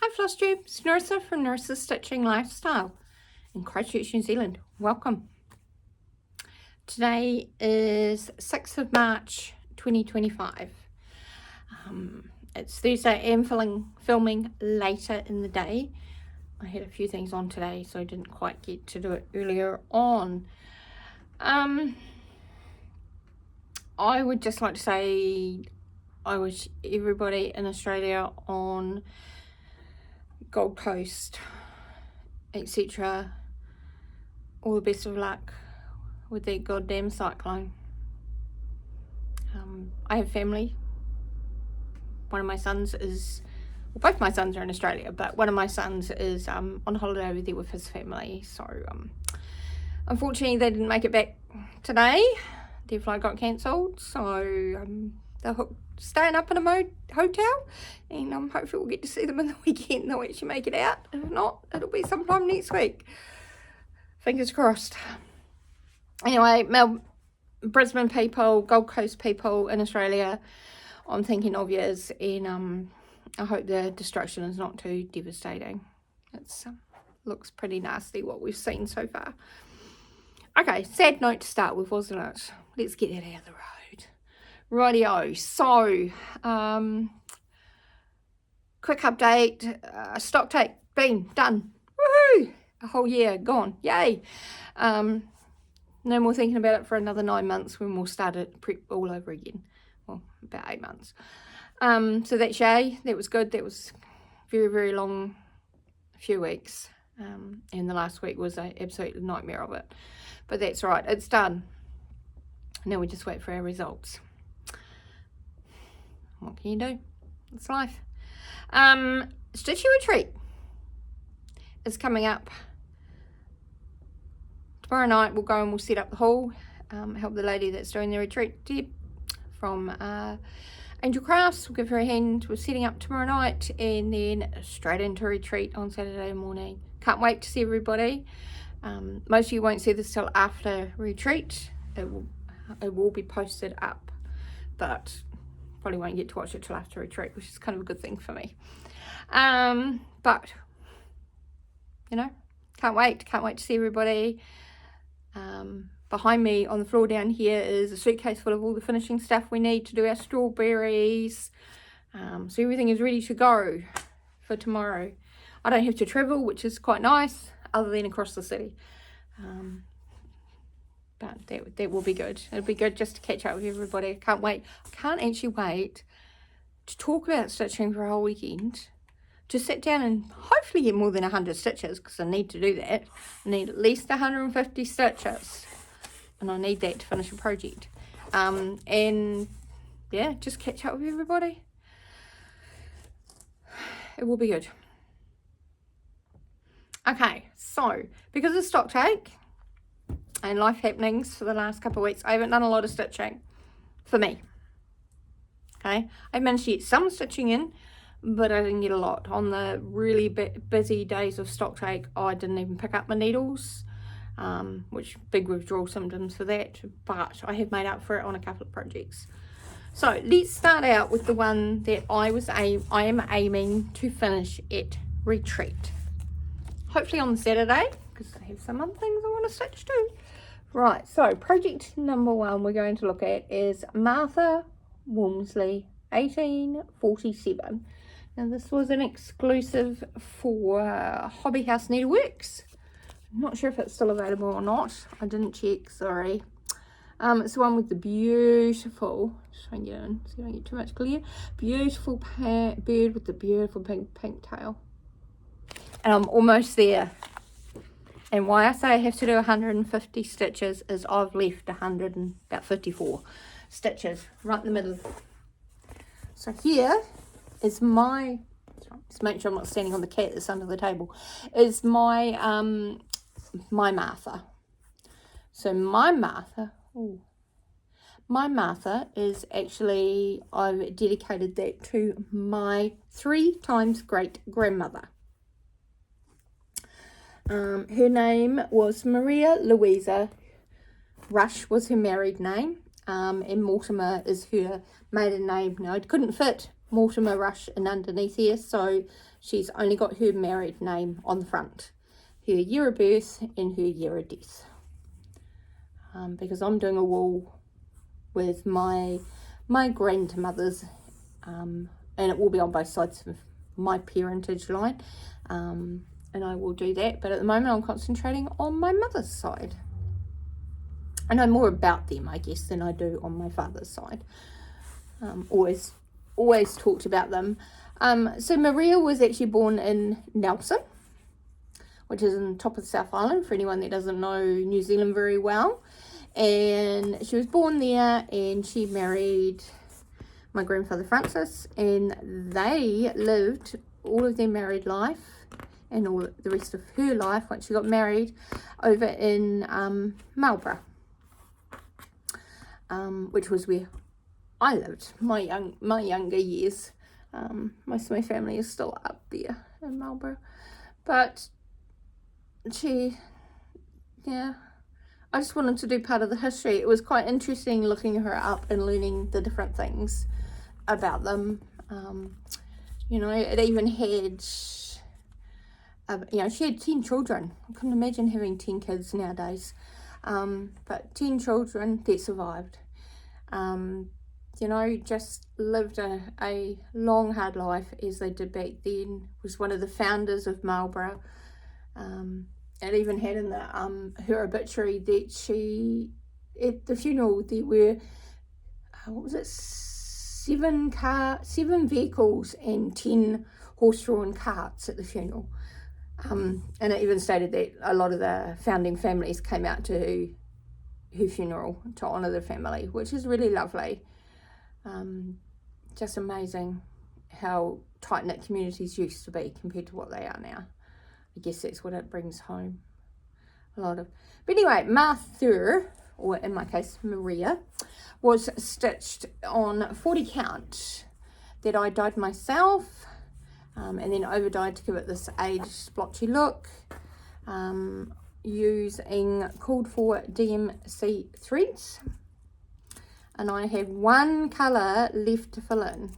Hi Flosstube, it's Nerissa from Nerissa's Stitching Lifestyle in Christchurch, New Zealand. Welcome. Today is 6th of March 2025. It's Thursday. I am filming later in the day. I had a few things on today, so I didn't quite get to do it earlier on. I would just like to say I wish everybody in Australia on Gold Coast, etc., all the best of luck with that goddamn cyclone. I have family. One of my sons is, well, both my sons are in Australia, but one of my sons is on holiday over there with his family. So unfortunately they didn't make it back today. Their flight got cancelled, so they're staying up in a hotel, and hopefully we'll get to see them in the weekend. They'll actually make it out. If not, it'll be sometime next week. Fingers crossed. Anyway, Brisbane people, Gold Coast people in Australia, I'm thinking of yous, and I hope the destruction is not too devastating. It's looks pretty nasty what we've seen so far. Okay, sad note to start with, wasn't it? Let's get that out of the road. Rightio, so quick update, stock take, been done, woohoo, a whole year gone, yay. No more thinking about it for another 9 months when we'll start it prep all over again. Well, about 8 months. So that's yay, that was good. That was very, very long few weeks, and the last week was an absolute nightmare of it, but that's right, it's done. Now we just wait for our results. What can you do? It's life. Stitchy retreat is coming up tomorrow night. We'll go and we'll set up the hall, help the lady that's doing the retreat, Deb from Angel Crafts. We'll give her a hand. We're setting up tomorrow night and then straight into retreat on Saturday morning. Can't wait to see everybody. Most of you won't see this till after retreat. It will be posted up, but probably won't get to watch it till after retreat, which is kind of a good thing for me. But you know, can't wait to see everybody. Behind me on the floor down here is a suitcase full of all the finishing stuff we need to do our strawberries. So everything is ready to go for tomorrow. I don't have to travel, which is quite nice, other than across the city. But that will be good. It'll be good just to catch up with everybody. I can't wait. I can't actually wait to talk about stitching for a whole weekend. To sit down and hopefully get more than 100 stitches, because I need to do that. I need at least 150 stitches. And I need that to finish a project. And yeah, just catch up with everybody. It will be good. Okay, so because of stock take and life happenings for the last couple of weeks, I haven't done a lot of stitching for me. Okay, I managed to get some stitching in, but I didn't get a lot. On the really busy days of stock take, I didn't even pick up my needles, which big withdrawal symptoms for that, but I have made up for it on a couple of projects. So let's start out with the one that I am aiming to finish at retreat. Hopefully on Saturday, because I have some other things I want to stitch too. Right, so project number 1 we're going to look at is Martha Walmsley 1847. Now this was an exclusive for Hobby House Needleworks. I'm not sure if it's still available or not. I didn't check, sorry. It's the one with the beautiful, just trying to get in so you don't get too much clear, beautiful bird with the beautiful pink tail. And I'm almost there. And why I say I have to do 150 stitches is I've left about 54 stitches right in the middle. So here is my, just make sure I'm not standing on the cat that's under the table, is my my Martha. So my Martha is actually, I've dedicated that to my 3 times great grandmother. Her name was Maria Louisa. Rush was her married name, and Mortimer is her maiden name. Now, it couldn't fit Mortimer Rush in underneath here, so she's only got her married name on the front, her year of birth and her year of death. Because I'm doing a wall with my grandmother's, and it will be on both sides of my parentage line, and I will do that, but at the moment I'm concentrating on my mother's side. I know more about them, I guess, than I do on my father's side. Always talked about them. So Maria was actually born in Nelson, which is on top of the South Island, for anyone that doesn't know New Zealand very well. And she was born there, and she married my grandfather Francis, and they lived all of their married life and all the rest of her life once she got married over in Marlborough, which was where I lived my younger years. Most of my family is still up there in Marlborough, but I just wanted to do part of the history. It was quite interesting looking her up and learning the different things about them. You know, it even had, you know, she had 10 children. I couldn't imagine having 10 kids nowadays. But 10 children that survived. You know, just lived a long, hard life as they did back then. Was one of the founders of Marlborough. It even had in the her obituary that she, at the funeral, there were, what was it, 7 vehicles and 10 horse-drawn carts at the funeral. And it even stated that a lot of the founding families came out to her funeral to honour the family, which is really lovely. Just amazing how tight-knit communities used to be compared to what they are now. I guess that's what it brings home. A lot of... But anyway, Martha, or in my case, Maria, was stitched on 40 count that I dyed myself, and then over dyed to give it this aged splotchy look, using called for DMC threads. And I have one colour left to fill in.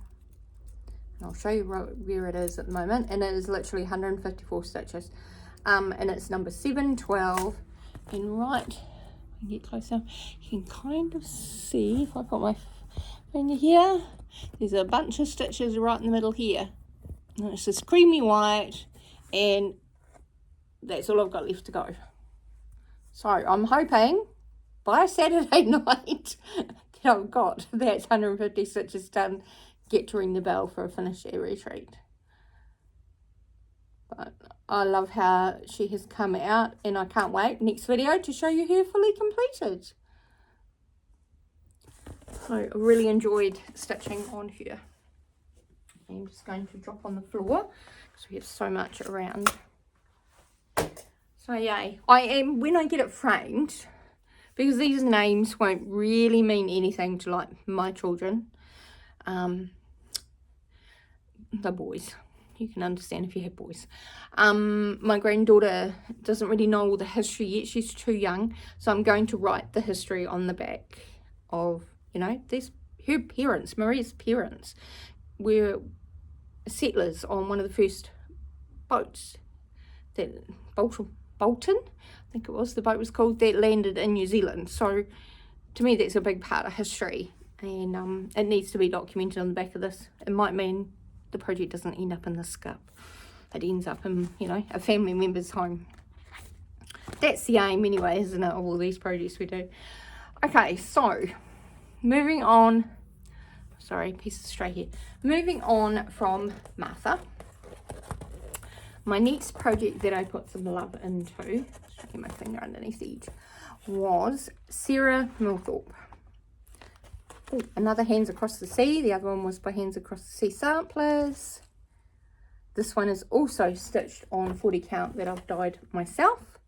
And I'll show you where it is at the moment, and it is literally 154 stitches, and it's number 712. And right, get closer, you can kind of see, if I put my finger here, there's a bunch of stitches right in the middle here, and it's this creamy white, and that's all I've got left to go. So I'm hoping by Saturday night that I've got that 150 stitches done, get to ring the bell for a finished air retreat. But I love how she has come out, and I can't wait next video to show you her fully completed. So I really enjoyed stitching on her. I'm just going to drop on the floor because we have so much around. So yay, when I get it framed, because these names won't really mean anything to like my children, the boys, you can understand if you have boys. My granddaughter doesn't really know all the history yet, she's too young, so I'm going to write the history on the back of, you know, her parents, Maria's parents were settlers on one of the first boats that Bolton, I think it was, the boat was called, that landed in New Zealand. So to me that's a big part of history, and it needs to be documented on the back of this. It might mean the project doesn't end up in the scup, it ends up in, you know, a family member's home. That's the aim anyway, isn't it, of all these projects we do. Okay, so moving on, sorry, pieces straight here. Moving on from Martha, my next project that I put some love into, just get my finger underneath the edge, was Sarah Milthorp. Ooh, another Hands Across the Sea. The other one was by Hands Across the Sea Samplers. This one is also stitched on 40 count that I've dyed myself,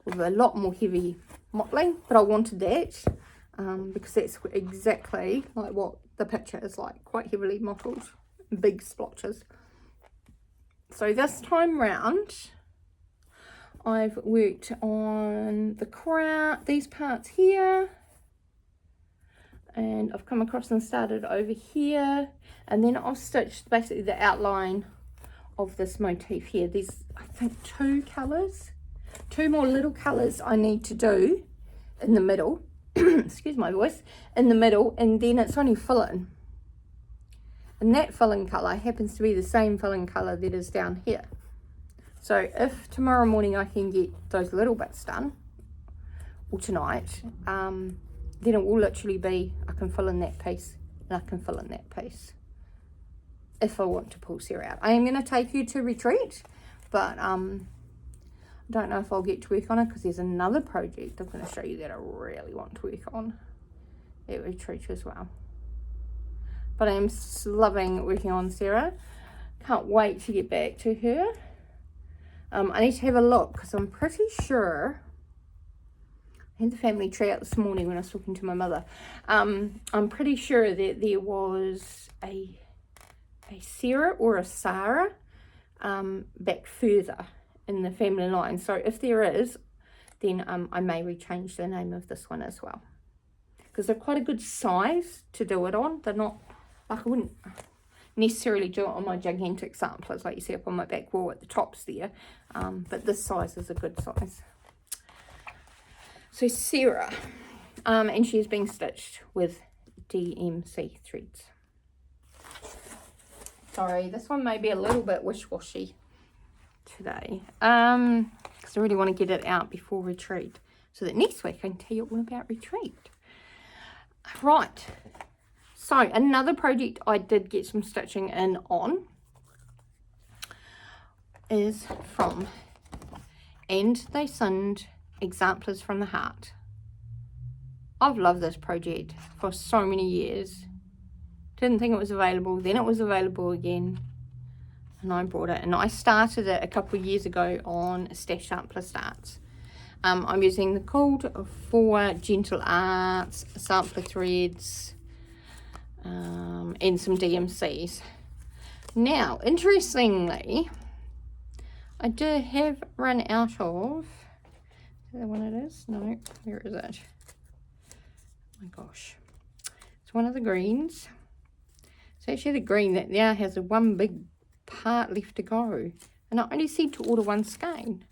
with a lot more heavy mottling, but I wanted that because that's exactly like what the picture is like, quite heavily mottled, big splotches. So this time round, I've worked on the crown, these parts here, and I've come across and started over here, and then I've stitched basically the outline of this motif here. There's, I think, 2 colours, 2 more little colours I need to do in the middle. Excuse my voice. In the middle, and then it's only fill-in. And that fill-in colour happens to be the same fill-in colour that is down here. So if tomorrow morning I can get those little bits done, or tonight, then it will literally be, I can fill in that piece, and I can fill in that piece, if I want to pull Sarah out. I am going to take you to retreat, but I don't know if I'll get to work on it, because there's another project I'm going to show you that I really want to work on at retreat as well. But I am loving working on Sarah. Can't wait to get back to her. I need to have a look, because I'm pretty sure, I had the family tree out this morning when I was talking to my mother. I'm pretty sure that there was a Sarah or a Sarah back further in the family line. So if there is, then I may rechange the name of this one as well, because they're quite a good size to do it on. They're not, like, I wouldn't necessarily do it on my gigantic samplers like you see up on my back wall at the tops there, but this size is a good size. So Sarah, and she is being stitched with DMC threads. Sorry, this one may be a little bit wish-washy today, because I really want to get it out before retreat, so that next week I can tell you all about retreat. Right, so another project I did get some stitching in on is from Ann Diaper, Examplars from the Heart. I've loved this project for so many years. Didn't think it was available, then it was available again, and I bought it, and I started it a couple of years ago on Stash Sampler Starts. I'm using the Called for Gentle Arts, sampler threads, and some DMCs. Now, interestingly, I do have run out of, is that the one it is? No, where is it? Oh my gosh. It's one of the greens. It's actually the green that now has a one big part left to go. And I only said to order one skein.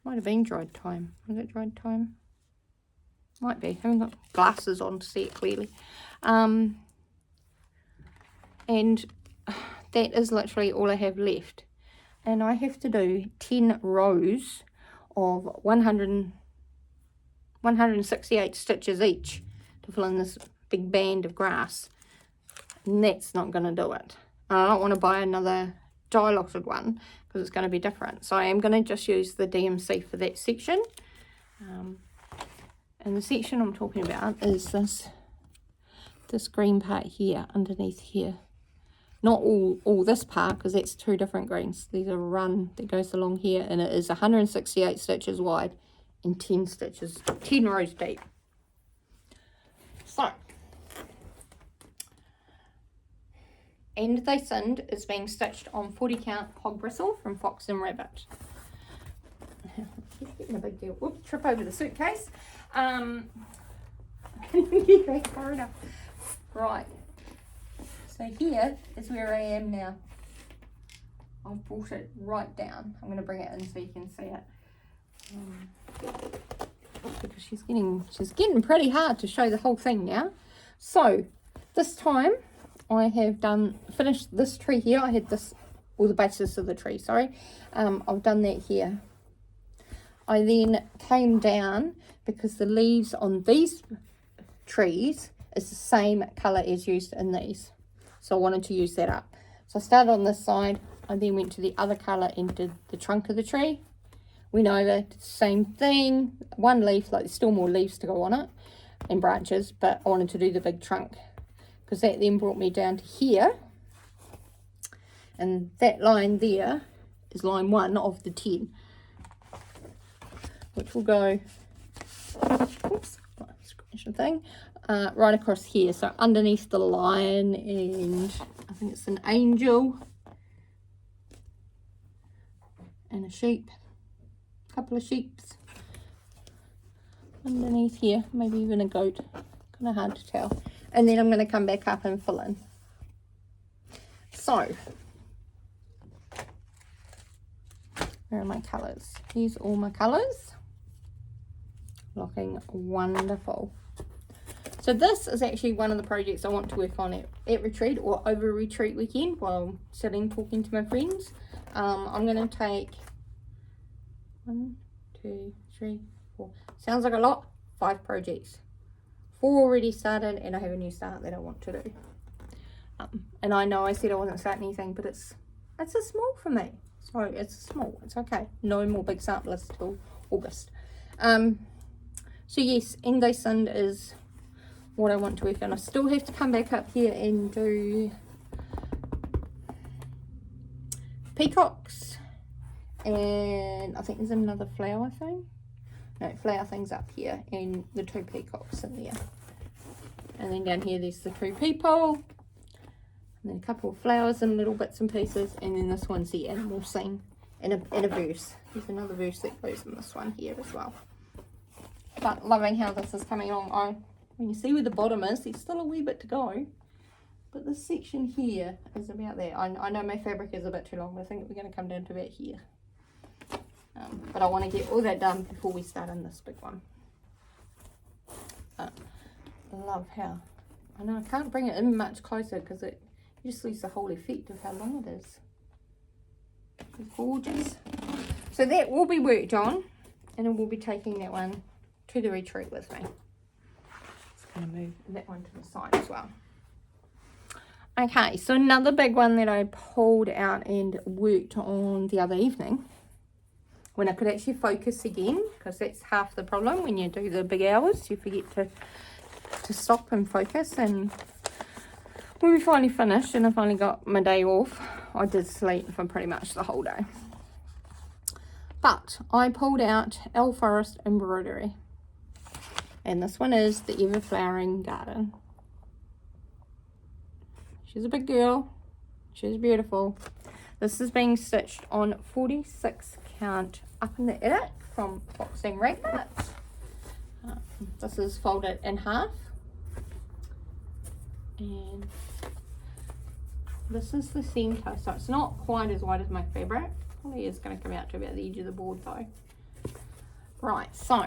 Might have been dried time. Was it dried time? Might be. I haven't got glasses on to see it clearly. And that is literally all I have left. And I have to do 10 rows of 168 stitches each to fill in this big band of grass. And that's not going to do it. And I don't want to buy another die-lotted one, because it's going to be different. So I am going to just use the DMC for that section. And the section I'm talking about is this green part here, underneath here. Not all this part, because that's 2 different greens. There's a run that goes along here, and it is 168 stitches wide and 10 rows deep. So, Ann Diaper is being stitched on 40 count hog bristle from Fox and Rabbit. Keep getting a big deal. Whoops, trip over the suitcase. Right. So here is where I am now. I've brought it right down. I'm going to bring it in so you can see it. Because she's getting pretty hard to show the whole thing now. So this time I have finished this tree here. I had this, or the basis of the tree, sorry. I've done that here. I then came down, because the leaves on these trees is the same colour as used in these. So I wanted to use that up. So I started on this side. I then went to the other colour and did the trunk of the tree. Went over, did the same thing. One leaf, like there's still more leaves to go on it and branches, but I wanted to do the big trunk, because that then brought me down to here. And that line there is line 1 of the 10, which will go, oops, scratch the thing, right across here. So underneath the lion, and I think it's an angel and a sheep, a couple of sheeps underneath here, maybe even a goat. Kind of hard to tell. And then I'm going to come back up and fill in. So, where are my colours? Here's all my colours. Looking wonderful. So this is actually one of the projects I want to work on at retreat or over retreat weekend while sitting talking to my friends. I'm going to take 1, 2, 3, 4. Sounds like a lot. 5 projects. 4 already started, and I have a new start that I want to do. And I know I said I wasn't starting anything, but it's a small for me. So it's small. It's okay. No more big samplers till August. So yes, Indecent is what I want to work on. I still have to come back up here and do peacocks, and I think there's another flower thing. No, flower things up here, and the 2 peacocks in there. And then down here there's the 2 people, and then a couple of flowers and little bits and pieces, and then this one's the animal scene and a verse. There's another verse that goes in this one here as well. But loving how this is coming along. When you see where the bottom is, there's still a wee bit to go. But this section here is about there. I know my fabric is a bit too long, but I think we're going to come down to about here. But I want to get all that done before we start on this big one. I love how, I know I can't bring it in much closer because it just loses the whole effect of how long it is. It's gorgeous. So that will be worked on, and I will be taking that one to the retreat with me. Just going to move that one to the side as well. Okay, so another big one that I pulled out and worked on the other evening, when I could actually focus again, because that's half the problem when you do the big hours, you forget to stop and focus. And when we finally finished and I finally got my day off, I did sleep for pretty much the whole day. But I pulled out Forest embroidery, and this one is the Everflowering Garden. She's a big girl, she's beautiful. This is being stitched on 46 count up in the attic from Boxing Ragnet. This is folded in half, and this is the centre, so it's not quite as wide as my fabric. Probably is going to come out to about the edge of the board though. Right, so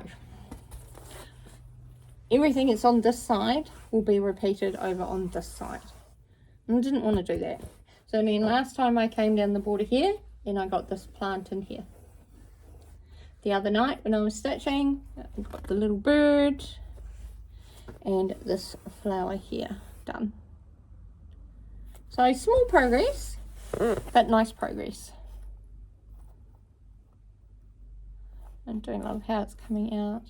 everything that's on this side will be repeated over on this side. And I didn't want to do that. So then last time I came down the border here and I got this plant in here. The other night when I was stitching, I got the little bird and this flower here done. So small progress, but nice progress. I don't love how it's coming out.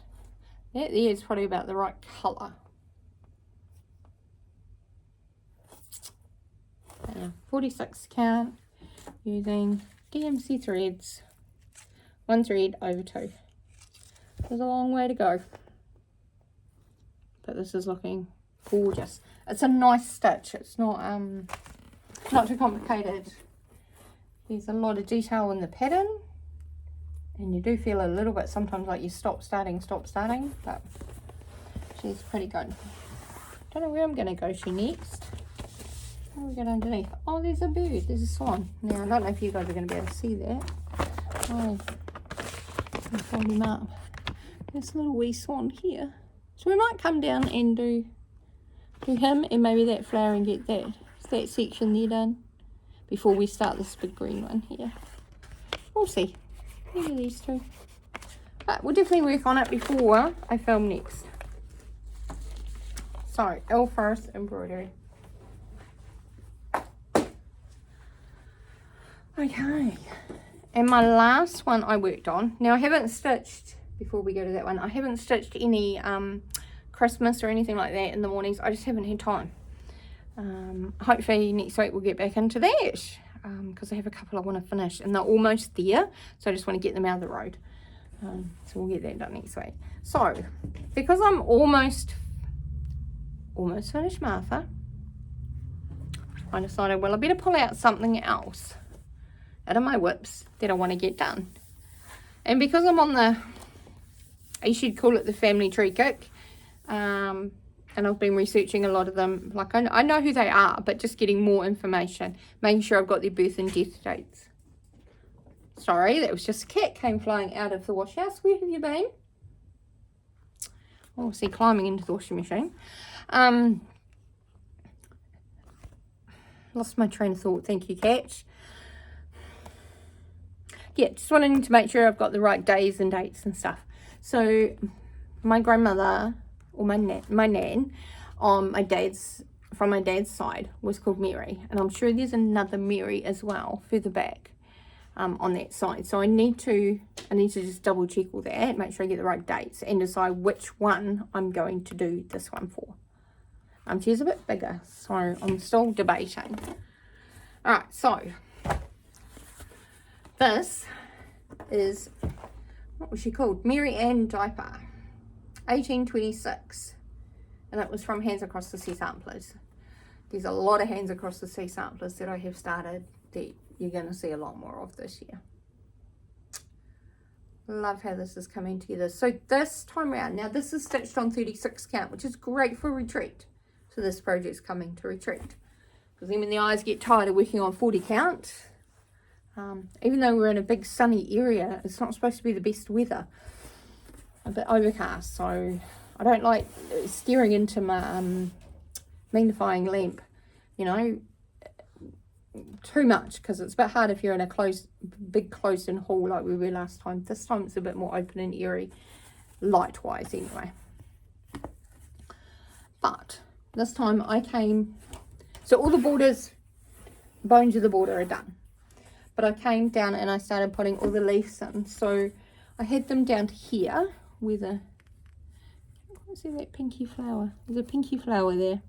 That there is probably about the right colour. 46 count using DMC threads, 1 thread over 2. There's a long way to go, but this is looking gorgeous. It's a nice stitch. It's not too complicated. There's a lot of detail in the pattern, and you do feel a little bit sometimes like you stop starting, but she's pretty good. Don't know where I'm going to go to next. What do we got underneath? Oh, there's a bird. There's a swan. Now, I don't know if you guys are going to be able to see that. Oh, I'll fold him up. There's a little wee swan here. So we might come down and do him and maybe that flower and get that section there done before we start this big green one here. We'll see. Maybe these two. But we'll definitely work on it before I film next. So, Forest embroidery. Okay, and my last one I worked on, now I haven't stitched, before we go to that one, I haven't stitched any Christmas or anything like that in the mornings. I just haven't had time. Hopefully next week we'll get back into that, because I have a couple I want to finish and they're almost there, so I just want to get them out of the road. So we'll get that done next week. So because I'm almost finished Martha, I decided, well, I better pull out something else out of my whips that I want to get done. And because I'm on the, you should call it the family tree kick, and I've been researching a lot of them. Like, I know who they are, but just getting more information, making sure I've got their birth and death dates. Sorry, that was just a cat came flying out of the wash house. Where have you been? Oh, see, climbing into the washing machine. Lost my train of thought. Thank you, cat. Yeah, just wanting to make sure I've got the right days and dates and stuff. So my grandmother, or my nan on from my dad's side was called Mary, and I'm sure there's another Mary as well further back on that side. So I need to just double check all that, make sure I get the right dates and decide which one I'm going to do this one for. She's a bit bigger, so I'm still debating. All right, so this is, what was she called? Mary Ann Diaper, 1826, and it was from Hands Across the Sea Samplers. There's a lot of Hands Across the Sea Samplers that I have started that you're going to see a lot more of this year. Love how this is coming together. So this time around, now this is stitched on 36 count, which is great for retreat. So this project's coming to retreat, because then when the eyes get tired of working on 40 count, even though we're in a big sunny area, it's not supposed to be the best weather. A bit overcast, so I don't like staring into my magnifying lamp, you know, too much, because it's a bit hard if you're in a big closed-in hall like we were last time. This time it's a bit more open and airy, light-wise anyway. But this time I came, so all the borders, bones of the border are done. But I came down and I started putting all the leaves in. So I had them down to here with a, see that pinky flower? There's a pinky flower there.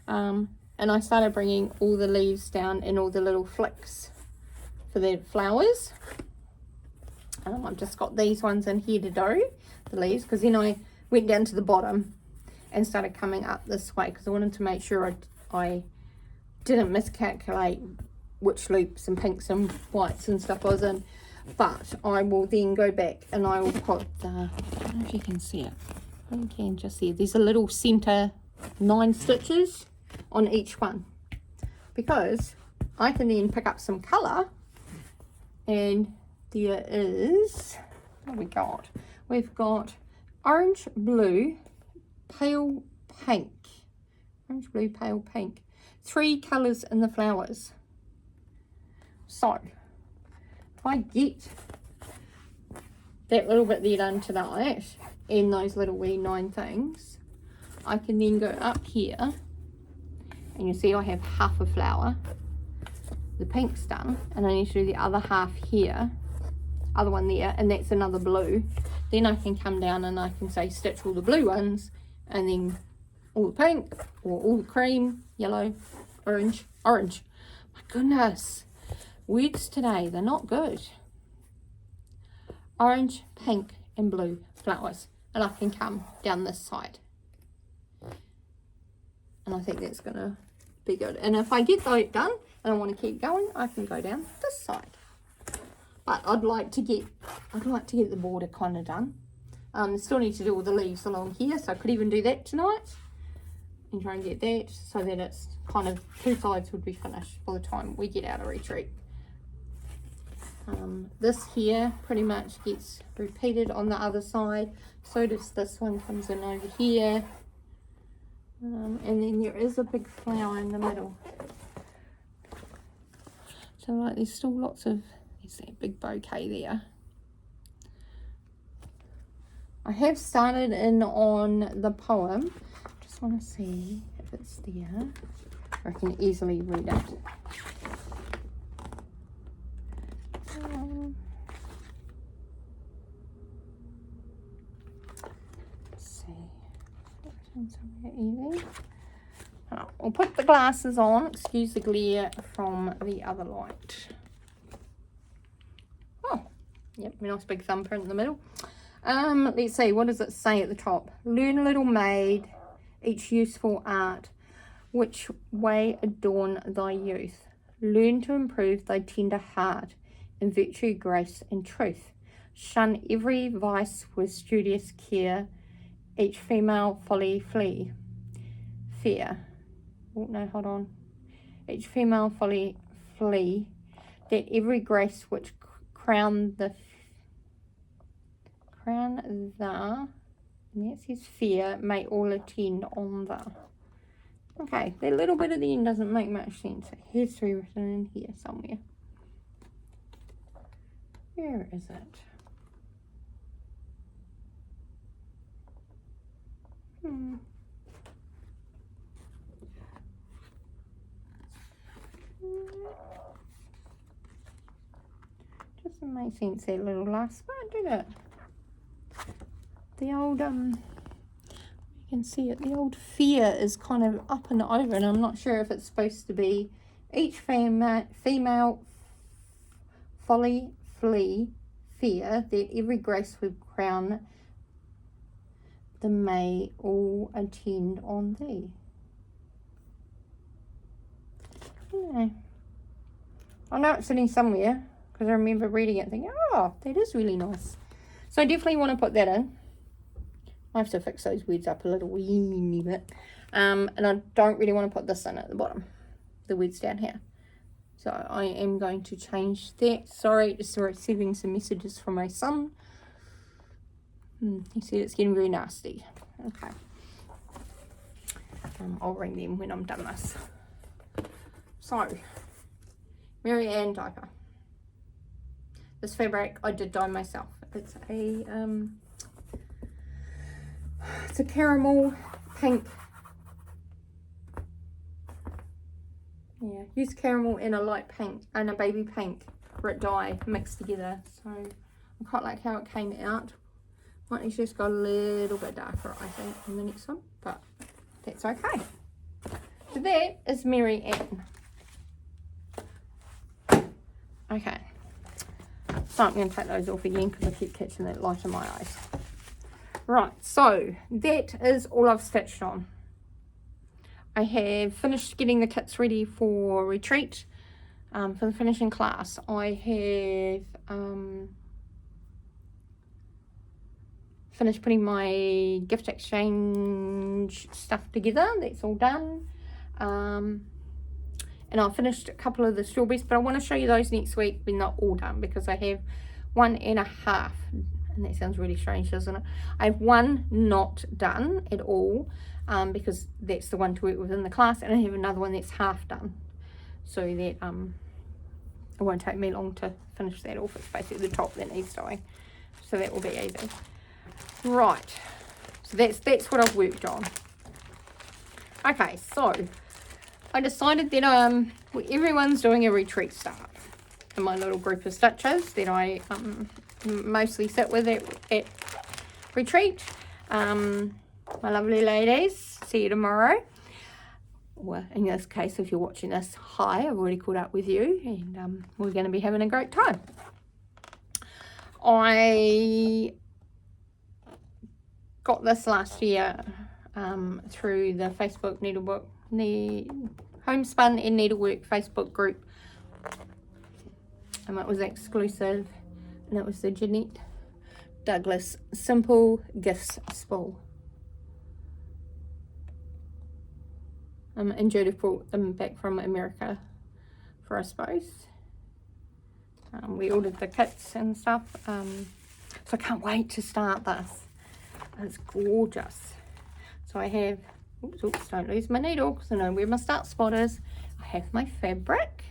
And I started bringing all the leaves down in all the little flicks for the flowers. I've just got these ones in here to do, the leaves, because then I went down to the bottom and started coming up this way, because I wanted to make sure I didn't miscalculate which loops and pinks and whites and stuff I was in. But I will then go back and I will put the, I don't know if you can see it, you can just see it, there's a little center 9 stitches on each one, because I can then pick up some colour. And there is, what have we got? We've got orange, blue, pale pink, orange, blue, pale pink, 3 colours in the flowers. So if I get that little bit there done tonight and those little wee 9 things, I can then go up here and you see I have half a flower, the pink's done, and I need to do the other half here, other one there, and that's another blue. Then I can come down and I can say stitch all the blue ones, and then all the pink, or all the cream, yellow, orange. My goodness, words today, they're not good. Orange, pink and blue flowers, and I can come down this side. And I think that's gonna be good. And if I get that done and I want to keep going, I can go down this side. But I'd like to get the border kind of done. Still need to do all the leaves along here, so I could even do that tonight and try and get that so that it's kind of 2 sides would be finished by the time we get out of retreat. This here pretty much gets repeated on the other side, so does this one, comes in over here, and then there is a big flower in the middle. So like there's still lots of, there's that big bouquet there. I have started in on the poem, just want to see if it's there, I can easily read it. Let's see, I'll put the glasses on, excuse the glare from the other light. Oh, yep, a nice big thumbprint in the middle. Let's see, what does it say at the top? Learn, little maid, each useful art, which way adorn thy youth. Learn to improve thy tender heart in virtue, grace, and truth. Shun every vice with studious care, each female folly flee. fear. Oh no, hold on. Each female flea that every grace which crown the and that says fear may all attend on the. Okay, that little bit at the end doesn't make much sense. It has to be written in here somewhere. Where is it? Doesn't make sense, that little last part, did it? The old, you can see it, the old fear is kind of up and over, and I'm not sure if it's supposed to be each female folly, flee, fear, that every grace would crown the may all attend on thee. Yeah. I know it's sitting somewhere, because I remember reading it and thinking, oh, that is really nice. So I definitely want to put that in. I have to fix those words up a little weeny bit. And I don't really want to put this in at the bottom. The words down here. So I am going to change that. Sorry, just receiving some messages from my son. He said it's getting very nasty. Okay. I'll ring them when I'm done this. So, Ann Diaper. This fabric I did dye myself. It's a caramel pink. Yeah, use caramel in a light pink and a baby pink grit dye mixed together. So I quite like how it came out. Might need to just go a little bit darker, I think, in the next one, but that's okay. So that is Mary Ann. Okay, so I'm going to take those off again because I keep catching that light in my eyes. Right, so that is all I've stitched on. I have finished getting the kits ready for retreat, for the finishing class. I have finished putting my gift exchange stuff together. That's all done. And I've finished a couple of the strawberries, but I want to show you those next week when they're all done, because I have 1.5, and that sounds really strange, doesn't it? I have one not done at all, because that's the one to work with in the class, and I have another one that's half done, so that it won't take me long to finish that off. It's basically the top that needs dyeing, so that will be easy. Right, so that's what I've worked on. Okay, so I decided that everyone's doing a retreat start in my little group of stitchers that I mostly sit with at retreat. My lovely ladies, see you tomorrow. Well, in this case, if you're watching this, hi, I've already caught up with you, and we're going to be having a great time. I got this last year through the Facebook Needlebook, Homespun and Needlework Facebook group. It was exclusive, and it was the Jannette Douglas Simple Gifts Spool. And Judith brought them back from America for us both. We ordered the kits and stuff, so I can't wait to start this. It's gorgeous. So I have, oops, don't lose my needle because I know where my start spot is. I have my fabric.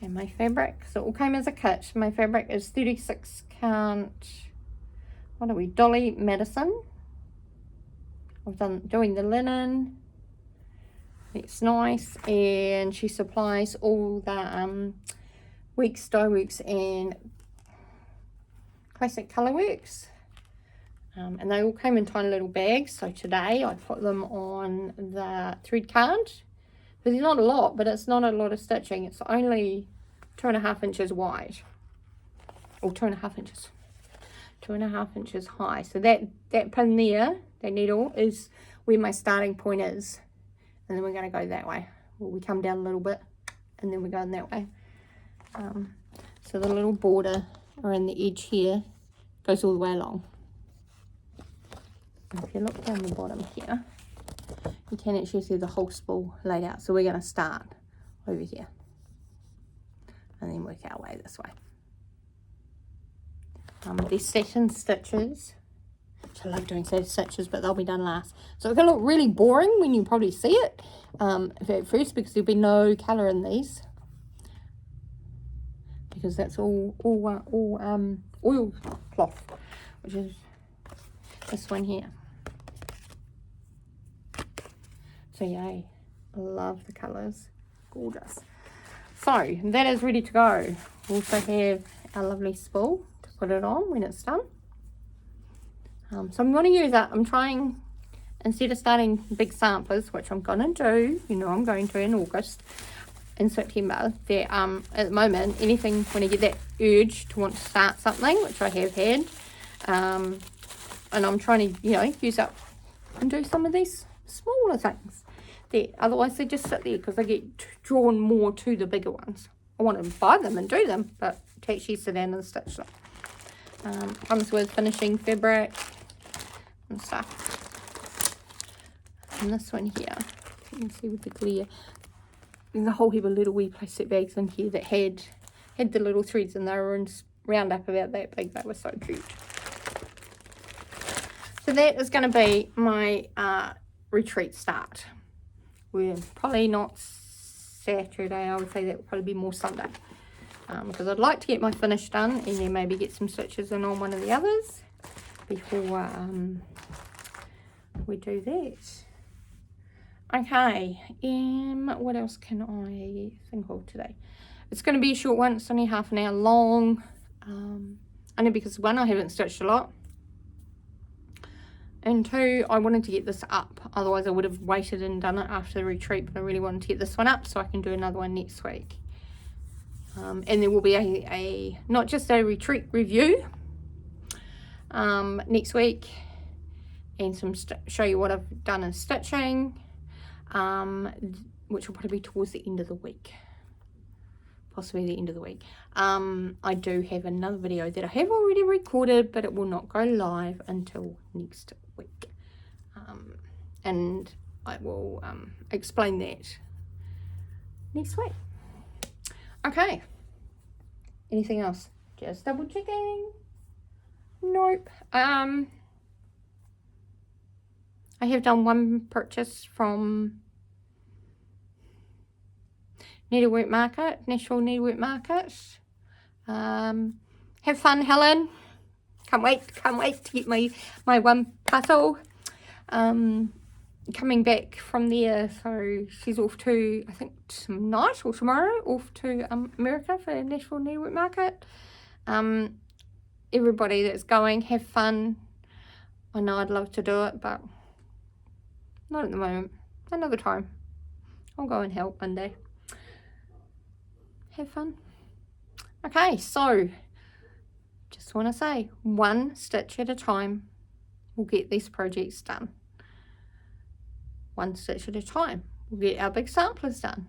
And my fabric, so it all came as a kit. My fabric is 36 count, what are we, Dolly Madison. I've doing the linen. It's nice, and she supplies all the Weeks, Dye Works and Classic Colour Works. And they all came in tiny little bags. So today I put them on the thread card. But there's not a lot, but it's not a lot of stitching. It's only 2.5 inches wide, or 2.5 inches, 2.5 inches high. So that pin there, that needle, is where my starting point is, and then we're going to go that way. Well, we come down a little bit, and then we're going that way. So the little border around the edge here goes all the way along. And if you look down the bottom here, you can actually see the whole spool laid out. So we're going to start over here and then work our way this way. These satin stitches, which I love doing satin stitches, but they'll be done last. So it's going to look really boring when you probably see it at first, because there'll be no colour in these, because that's all oil cloth, which is this one here. So yay, I love the colours, gorgeous. So that is ready to go. We also have our lovely spool to put it on when it's done. So I'm going to use that. I'm trying, instead of starting big samplers, which I'm going to do, you know I'm going to in August, in September, that at the moment, anything, when I get that urge to want to start something, which I have had, and I'm trying to, you know, use up and do some of these smaller things. That otherwise they just sit there, because they get drawn more to the bigger ones. I want to buy them and do them, but to actually sit down and stitch them. Comes with finishing fabric and stuff. And this one here, you can see with the glare, there's a whole heap of little wee plastic bags in here that had the little threads, and they were in round up about that big. They were so cute. So that is going to be my retreat start. We're probably not Saturday, I would say that would probably be more Sunday, because I'd like to get my finish done and then maybe get some stitches in on one of the others before we do that. Okay, what else can I think of today? It's going to be a short one. It's only half an hour long, only because one, I haven't stitched a lot, and two, I wanted to get this up. Otherwise I would have waited and done it after the retreat, but I really wanted to get this one up so I can do another one next week. And there will be a not just a retreat review next week, and some show you what I've done in stitching, which will probably be towards the end of the week, possibly the end of the week. I do have another video that I have already recorded, but it will not go live until next week, and I will explain that next week. Okay, anything else? Just double checking. Nope. I have done one purchase from Needlework Market, National Needlework Market. Have fun, Helen. Can't wait to get my one parcel. Coming back from there, so she's off to, I think tonight or tomorrow, off to America for National Needlework Market. Everybody that's going, have fun. I know I'd love to do it, but not at the moment. Another time. I'll go and help one day. Have fun. Okay, so just want to say, one stitch at a time we'll get these projects done. One stitch at a time we'll get our big samplers done.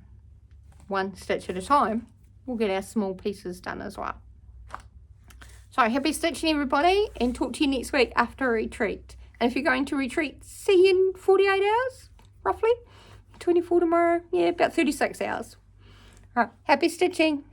One stitch at a time we'll get our small pieces done as well. So happy stitching, everybody, and talk to you next week after a retreat. And if you're going to retreat, see you in 48 hours, roughly. 24 tomorrow, yeah, about 36 hours. All right, happy stitching.